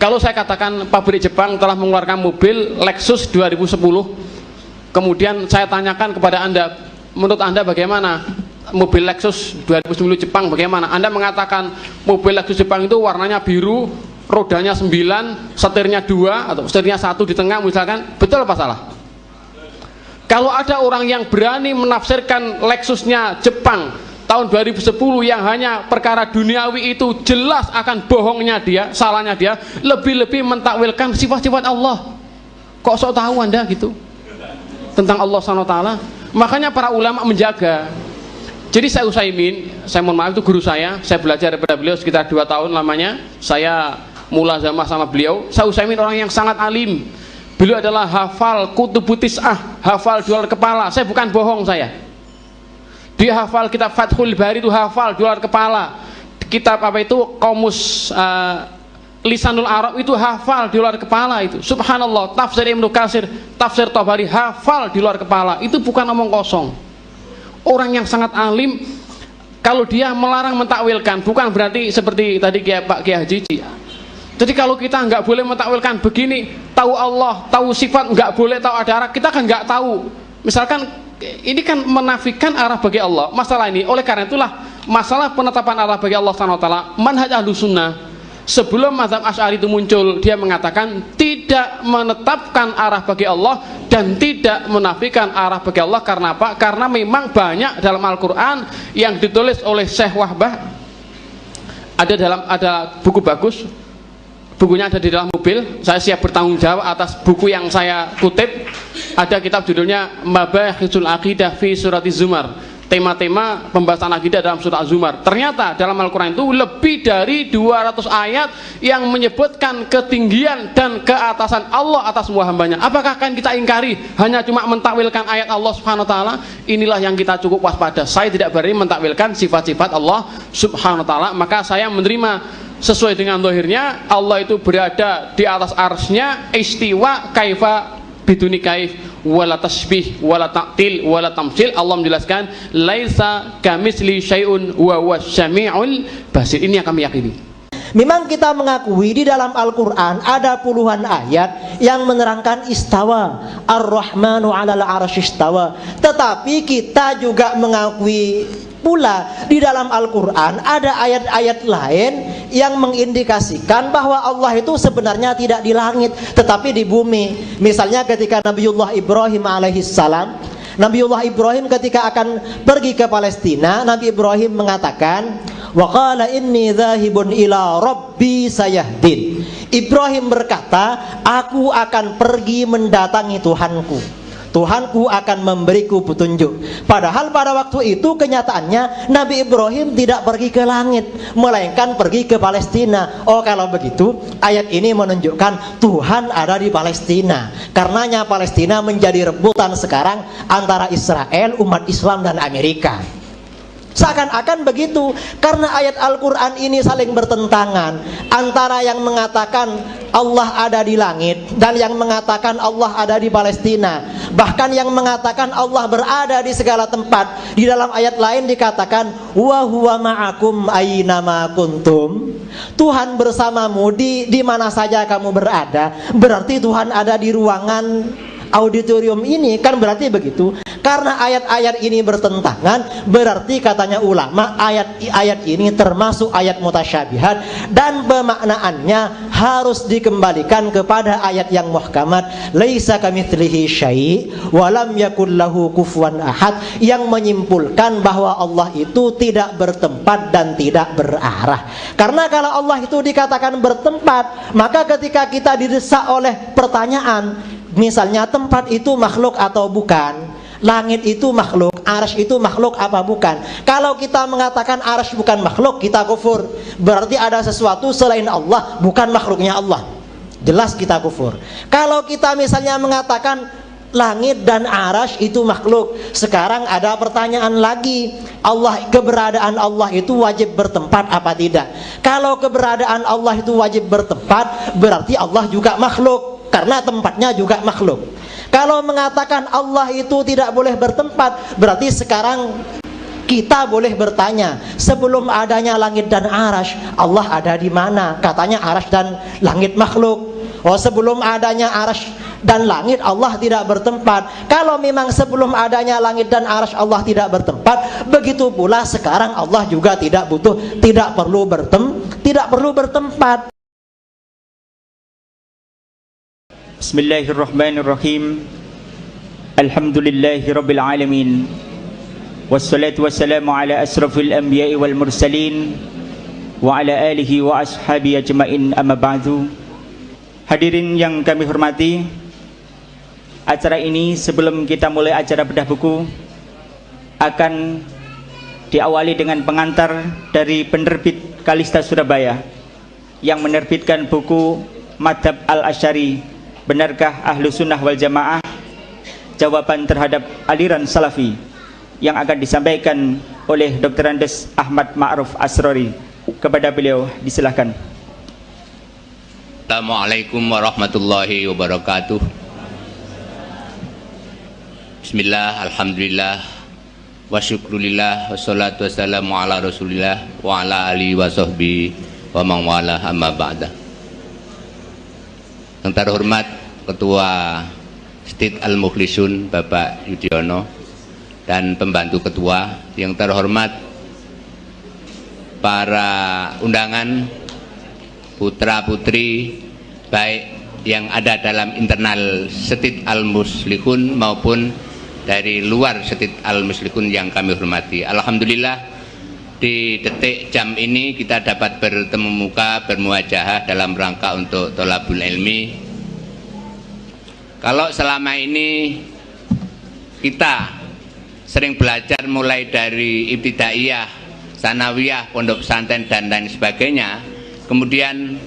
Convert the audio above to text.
Kalau saya katakan pabrik Jepang telah mengeluarkan mobil Lexus 2010, kemudian saya tanyakan kepada Anda, menurut Anda bagaimana mobil Lexus 2010 Jepang bagaimana? Anda mengatakan mobil Lexus Jepang itu warnanya biru, rodanya 9, setirnya 2 atau setirnya 1 di tengah misalkan, betul apa salah? Kalau ada orang yang berani menafsirkan Lexusnya Jepang tahun 2010 yang hanya perkara duniawi itu jelas akan bohongnya dia, salahnya dia, lebih-lebih mentakwilkan sifat-sifat Allah. Kok sok tahu Anda gitu tentang Allah SWT? Makanya para ulama menjaga. Jadi saya Utsaimin, saya mohon maaf itu guru saya belajar daripada beliau sekitar 2 tahun lamanya. Saya mulazamah sama beliau. Saya Utsaimin orang yang sangat alim. Beliau adalah hafal kutubutis'ah, hafal di luar kepala. Saya bukan bohong saya. Dia hafal kitab Fathul Bari itu hafal di luar kepala. Kitab apa itu Qamus Lisanul Arab itu hafal di luar kepala itu. Subhanallah, tafsir Ibnu Katsir, tafsir Tabari hafal di luar kepala. Itu bukan omong kosong. Orang yang sangat alim, kalau dia melarang mentakwilkan, bukan berarti seperti tadi Pak Kiai Haji. Jadi kalau kita nggak boleh mentakwilkan begini, tahu Allah, tahu sifat, nggak boleh tahu ada arah, kita kan nggak tahu. Misalkan ini kan menafikan arah bagi Allah. Masalah ini, oleh karena itulah masalah penetapan arah bagi Allah SWT, manhaj Ahlus Sunnah sebelum mazhab Asy'ari itu muncul, dia mengatakan tidak menetapkan arah bagi Allah dan tidak menafikan arah bagi Allah. Karena apa? Karena memang banyak dalam Al-Quran yang ditulis oleh Syekh Wahbah, ada buku bagus, bukunya ada di dalam mobil. Saya siap bertanggung jawab atas buku yang saya kutip. Ada kitab judulnya Mabahithul Aqidah fi Suratiz Zumar, tema-tema pembahasan akidah dalam surat Az-Zumar. Ternyata dalam Al-Quran itu lebih dari 200 ayat yang menyebutkan ketinggian dan keatasan Allah atas semua hambanya. Apakah akan kita ingkari hanya cuma mentakwilkan ayat Allah Subhanahu wa taala? Inilah yang kita cukup waspada. Saya tidak berani mentakwilkan sifat-sifat Allah Subhanahu wa taala, maka saya menerima sesuai dengan zahirnya. Allah itu berada di atas arsy-Nya, istiwa kaifa biduni kaif, wala tasbih, wala ta'til, wala tamsil. Allah menjelaskan laisa kamitsli syai'un wa huwas syami'ul basir. Ini yang kami yakini. Memang kita mengakui di dalam Al-Quran ada puluhan ayat yang menerangkan istawa, Ar-Rahmanu 'alal 'arsy istawa. Tetapi kita juga mengakui pula di dalam Al-Quran ada ayat-ayat lain yang mengindikasikan bahwa Allah itu sebenarnya tidak di langit tetapi di bumi. Misalnya ketika Nabiullah Ibrahim alaihissalam, Nabiullah Ibrahim ketika akan pergi ke Palestina, Nabi Ibrahim mengatakan, wa qala inni dzahibun ila rabbi sayahdin. Ibrahim berkata, aku akan pergi mendatangi Tuhanku. Tuhanku akan memberiku petunjuk. Padahal pada waktu itu kenyataannya Nabi Ibrahim tidak pergi ke langit, melainkan pergi ke Palestina. Oh, kalau begitu ayat ini menunjukkan Tuhan ada di Palestina. Karenanya Palestina menjadi rebutan sekarang antara Israel, umat Islam dan Amerika. Seakan-akan begitu, karena ayat Al-Quran ini saling bertentangan antara yang mengatakan Allah ada di langit dan yang mengatakan Allah ada di Palestina. Bahkan yang mengatakan Allah berada di segala tempat. Di dalam ayat lain dikatakan wa huwa ma'akum aynama kuntum. Tuhan bersamamu di mana saja kamu berada. Berarti Tuhan ada di ruangan auditorium ini, kan berarti begitu. Karena ayat-ayat ini bertentangan, berarti katanya ulama ayat-ayat ini termasuk ayat mutasyabihat dan pemaknaannya harus dikembalikan kepada ayat yang muhkamat, laisa kamitslihi syai' wa lam yakul lahu kufuwan ahad, yang menyimpulkan bahwa Allah itu tidak bertempat dan tidak berarah. Karena kalau Allah itu dikatakan bertempat, maka ketika kita didesak oleh pertanyaan, misalnya tempat itu makhluk atau bukan, langit itu makhluk, arsy itu makhluk apa bukan? Kalau kita mengatakan arsy bukan makhluk, kita kufur. Berarti ada sesuatu selain Allah, bukan makhluknya Allah. Jelas kita kufur. Kalau kita misalnya mengatakan langit dan arsy itu makhluk, sekarang ada pertanyaan lagi, keberadaan Allah itu wajib bertempat apa tidak? Kalau keberadaan Allah itu wajib bertempat, berarti Allah juga makhluk, karena tempatnya juga makhluk. Kalau mengatakan Allah itu tidak boleh bertempat, berarti sekarang Kita boleh bertanya, sebelum adanya langit dan arash, Allah ada di mana? Katanya arash dan langit makhluk. Oh, sebelum adanya arash dan langit Allah tidak bertempat. Kalau memang sebelum adanya langit dan arash Allah tidak bertempat, begitu pula sekarang Allah juga tidak perlu bertempat. Bismillahirrahmanirrahim. Alhamdulillahirabbil alamin. Wassalatu wassalamu ala asrafil anbiya'i wal mursalin wa ala alihi wa ashabihi ajmain, amma ba'du. Hadirin yang kami hormati, acara ini sebelum kita mulai acara bedah buku akan diawali dengan pengantar dari penerbit Kalista Surabaya yang menerbitkan buku Madhab Al-Asy'ari, Benarkah Ahlu Sunnah wal Jamaah? Jawaban terhadap aliran Salafi, yang akan disampaikan oleh Dr. Andes Ahmad Ma'ruf Asrori. Kepada beliau disilahkan. Assalamualaikum warahmatullahi wabarakatuh. Bismillah, alhamdulillah, wa syukrulillah, wassalatu wassalamu ala rasulillah wa ala alihi wa sahbihi wa man wala, amma ba'da. Yang terhormat Ketua Stit Al-Mukhlisun Bapak Yudhoyono dan pembantu ketua, yang terhormat para undangan, putra-putri baik yang ada dalam internal Stit Al-Muslihun maupun dari luar Stit Al-Muslihun yang kami hormati. Alhamdulillah, di detik jam ini kita dapat bertemu muka, bermuajahah dalam rangka untuk tholabul ilmi. Kalau selama ini kita sering belajar mulai dari ibtidaiyah, sanawiyah, pondok pesantren dan lain sebagainya, kemudian